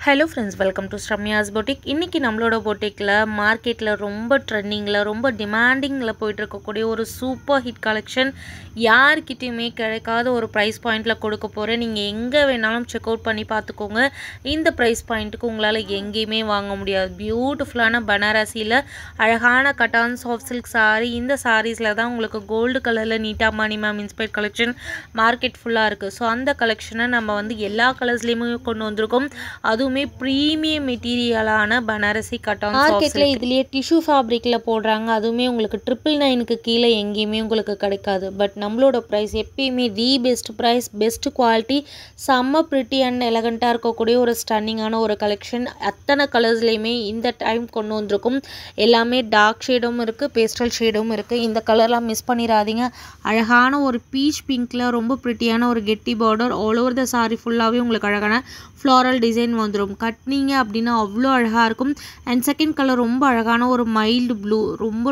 Hello friends, welcome to Sramya's boutique. இன்றைக்கி நம்மளோட பொட்டிக்கில் மார்க்கெட்டில் ரொம்ப ட்ரெண்டிங்கில் ரொம்ப டிமாண்டிங்கில் போயிட்டுருக்கக்கூடிய ஒரு சூப்பர் ஹிட் கலெக்ஷன், யார்கிட்டையுமே கிடைக்காத ஒரு ப்ரைஸ் பாயிண்டில் கொடுக்க போகிறேன். நீங்கள் எங்கே வேணாலும் செக் அவுட் பண்ணி பார்த்துக்கோங்க. இந்த ப்ரைஸ் பாயிண்ட்டுக்கு உங்களால் எங்கேயுமே வாங்க முடியாது. பியூட்டிஃபுல்லான பனாரசியில் அழகான கட்டான் சாஃப்ட் சில்க் சாரீ. இந்த சாரீஸில் தான் உங்களுக்கு கோல்டு கலரில் நீட்டாக மணி மேம் இன்ஸ்பைர்ட் கலெக்ஷன் மார்க்கெட் ஃபுல்லாக இருக்குது. ஸோ அந்த கலெக்ஷனை நம்ம எல்லா கலர்ஸ்லேயுமே கொண்டு வந்திருக்கோம். அதுவுமே ப்ரீமியம் மெட்டீரியலான பனாரசி கட்டான் மார்க்கெட்டில் இதுலேயே டிஷ்யூ ஃபேப்ரிக்கில் போடுறாங்க. அதுவுமே உங்களுக்கு 999க்கு கீழே எங்கேயுமே உங்களுக்கு கிடைக்காது. பட் நம்மளோட ப்ரைஸ் எப்பயுமே the best price, best quality, செம்ம ப்ரிட்டி அண்ட் எலகண்ட்டாக இருக்கக்கூடிய ஒரு ஸ்டன்னிங்கான ஒரு கலெக்ஷன். அத்தனை கலர்ஸ்லேயுமே இந்த டைம் கொண்டு வந்திருக்கும். எல்லாமே டார்க் ஷேடும் இருக்குது, பேஸ்டல் ஷேடும் இருக்குது. இந்த கலர்லாம் மிஸ் பண்ணிடாதீங்க. அழகான ஒரு பீச் பிங்க்கில் ரொம்ப ப்ரிட்டியான ஒரு கெட்டி border. All over the sorry ஃபுல்லாகவே உங்களுக்கு அழகான ஃப்ளாரல் டிசைன் வந்துடும். கட்டினீங்க அப்படின்னா அவ்வளோ அழகாக இருக்கும். அண்ட் செகண்ட் கலர் ரொம்ப அழகான ஒரு மைல்டு ப்ளூ,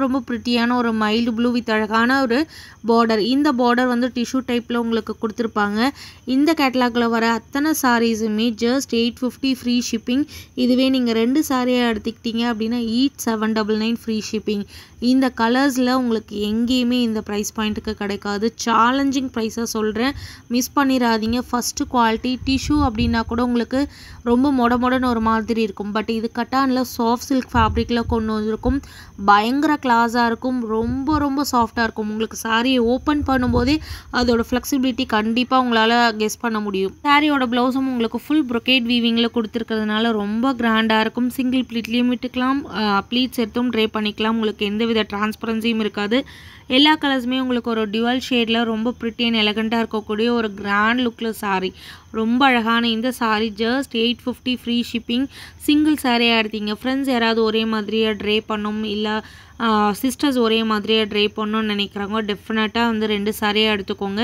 ரொம்ப ப்ரிட்டியான ஒரு மைல்டு ப்ளூ வித் அழகான ஒரு பார்டர். இந்த பார்டர் டிஷ்யூ டைப்பில் உங்களுக்கு கொடுத்துருப்பாங்க. இந்த கேட்டலாகில் வர அத்தனை சாரீஸுமே ஜஸ்ட் 850 ஃப்ரீ ஷிப்பிங். இதுவே நீங்கள் 2 சாரியாக எடுத்துக்கிட்டீங்க அப்படின்னா ஈச் 799 ஃப்ரீ ஷிப்பிங். இந்த கலர்ஸில் உங்களுக்கு எங்கேயுமே இந்த ப்ரைஸ் பாயிண்ட்டுக்கு கிடைக்காது. சேலஞ்சிங் ப்ரைஸாக சொல்கிறேன், மிஸ் பண்ணிடாதீங்க. ஃபஸ்ட்டு குவாலிட்டி டிஷ்யூ அப்படின்னா கூட உங்களுக்கு ரொம்ப மொடன்னு ஒரு மாதிரி இருக்கும். பட் இது கட்டானில் சாஃப்ட் சில்க் ஃபேப்ரிக்கில் கொண்டு வந்திருக்கும். பயங்கர கிளாஸாக இருக்கும், ரொம்ப சாஃப்டாக இருக்கும். உங்களுக்கு சாரியை ஓப்பன் பண்ணும்போதே அதோட ஃப்ளெக்சிபிலிட்டி கண்டிப்பாக உங்களால் கெஸ் பண்ண முடியும். சாரியோட ப்ளவுஸும் உங்களுக்கு ஃபுல் ப்ரொக்கேட் வீவிங்கில் கொடுத்துருக்கிறதுனால ரொம்ப கிராண்டாக இருக்கும். சிங்கிள் ப்ளீட்லேயும் விட்டுக்கலாம், ப்ளீட்ஸ் எடுத்தும் ட்ரே பண்ணிக்கலாம். உங்களுக்கு எந்தவித டிரான்ஸ்பரன்சியும் இருக்காது. எல்லா கலர்ஸுமே உங்களுக்கு ஒரு டியூவல் ஷேடில் ரொம்ப ப்ரிட்டி அண்ட் எலகண்ட்டாக இருக்கக்கூடிய ஒரு கிராண்ட் லுக்கில் சாரீ. ரொம்ப அழகான இந்த sari just 850 free shipping. Single சாரியாக எடுத்தீங்க, ஃப்ரெண்ட்ஸ் யாராவது ஒரே மாதிரியாக ட்ரே பண்ணும், இல்லை சிஸ்டர்ஸ் ஒரே மாதிரியாக ட்ரை பண்ணணும்னு நினைக்கிறாங்க, டெஃபினட்டாக 2 சாரியாக எடுத்துக்கோங்க.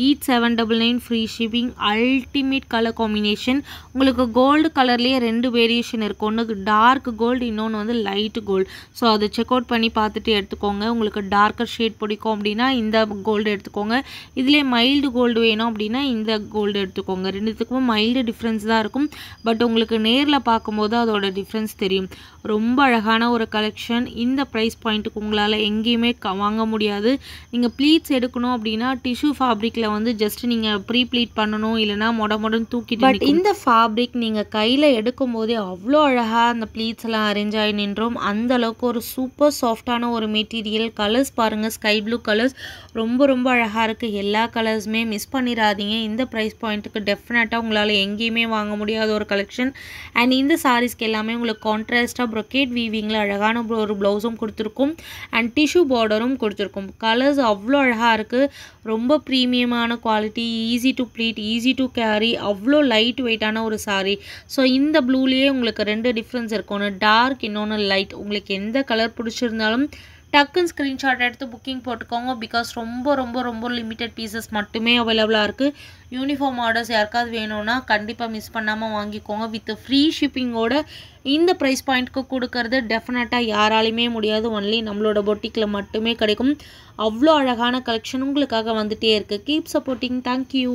Each 799 free shipping. Ultimate colour combination. உங்களுக்கு கோல்டு கலர்லேயே 2 வேரியேஷன் இருக்குது. ஒன்று டார்க் கோல்டு, இன்னொன்று லைட் கோல்டு. ஸோ அதை செக் அவுட் பண்ணி பார்த்துட்டு எடுத்துக்கோங்க. உங்களுக்கு டார்க்கர் ஷேட் பிடிக்கும் அப்படின்னா இந்த கோல்டு எடுத்துக்கோங்க. இதிலே மைல்டு கோல்டு வேணும் அப்படின்னா இந்த கோல்டு எடுத்துக்கோங்க. ரெண்டுத்துக்கும் மைல்டு டிஃப்ரென்ஸ் தான் இருக்கும். பட் உங்களுக்கு நேரில் பார்க்கும்போது அதோட டிஃப்ரென்ஸ் தெரியும். ரொம்ப அழகான ஒரு கலெக்ஷன். இந்த ப்ரைஸ் பாயிண்ட்டுக்கு உங்களால் எங்கேயுமே வாங்க முடியாது. நீங்கள் ப்ளீட்ஸ் எடுக்கணும் அப்படின்னா டிஷ்யூ ஃபேப்ரிக்கில் ஜஸ்ட் நீங்கள் ப்ரீ ப்ளீட் பண்ணணும், இல்லைனா மொடன்னு தூக்கிட்டு. பட் இந்த ஃபேப்ரிக் நீங்கள் கையில் எடுக்கும் போதே அவ்வளோ அழகாக அந்த ப்ளீட்ஸ் எல்லாம் அரேஞ்ச் ஆகி நின்றோம். அந்த அளவுக்கு ஒரு சூப்பர் சாஃப்டான ஒரு மெட்டீரியல். கலர்ஸ் பாருங்கள், ஸ்கை ப்ளூ கலர்ஸ் ரொம்ப அழகாக இருக்குது. எல்லா கலர்ஸுமே மிஸ் பண்ணிடாதீங்க. இந்த ப்ரைஸ் பாயிண்ட்டுக்கு டெஃபினட்டாக உங்களால் எங்கேயுமே வாங்க முடியாத ஒரு கலெக்ஷன். அண்ட் இந்த சாரீஸ்க்கு எல்லாமே உங்களுக்கு கான்ட்ராஸ்டாக ப்ரொக்கேட் வீவிங்கில் அழகான ஒரு ப்ளவுஸும் கொடுத்துருக்கும். அண்ட் டிஷ்யூ பார்டரும் கொடுத்துருக்கும். கலர்ஸ் அவ்வளோ அழகாக இருக்குது. ரொம்ப ப்ரீமியமான quality, easy to pleat, easy to carry, அவ்வளோ லைட் வெயிட்டான ஒரு சாரீ. ஸோ இந்த ப்ளூலேயே உங்களுக்கு 2 டிஃப்ரென்ஸ் இருக்கும். ஒன்று டார்க், இன்னொன்று லைட். உங்களுக்கு எந்த கலர் பிடிச்சிருந்தாலும் டக்குன்னு ஸ்க்ரீன்ஷாட் எடுத்து புக்கிங் போட்டுக்கோங்க. பிகாஸ் ரொம்ப லிமிட்டட் பீசஸ் மட்டுமே அவைலபிளாக இருக்குது. யூனிஃபார்ம் ஆர்டர்ஸ் யாருக்காவது வேணும்னா கண்டிப்பாக மிஸ் பண்ணாமல் வாங்கிக்கோங்க. வித் ஃப்ரீ ஷிப்பிங்கோட இந்த ப்ரைஸ் பாயிண்ட்க்கு கொடுக்கறது டெஃபினட்டாக யாராலையுமே முடியாது. ஒன்லி நம்மளோட பொட்டிக்கில் மட்டுமே கிடைக்கும். அவ்வளோ அழகான கலெக்ஷன் உங்களுக்காக வந்துகிட்டே இருக்குது. Keep supporting. தேங்க்யூ.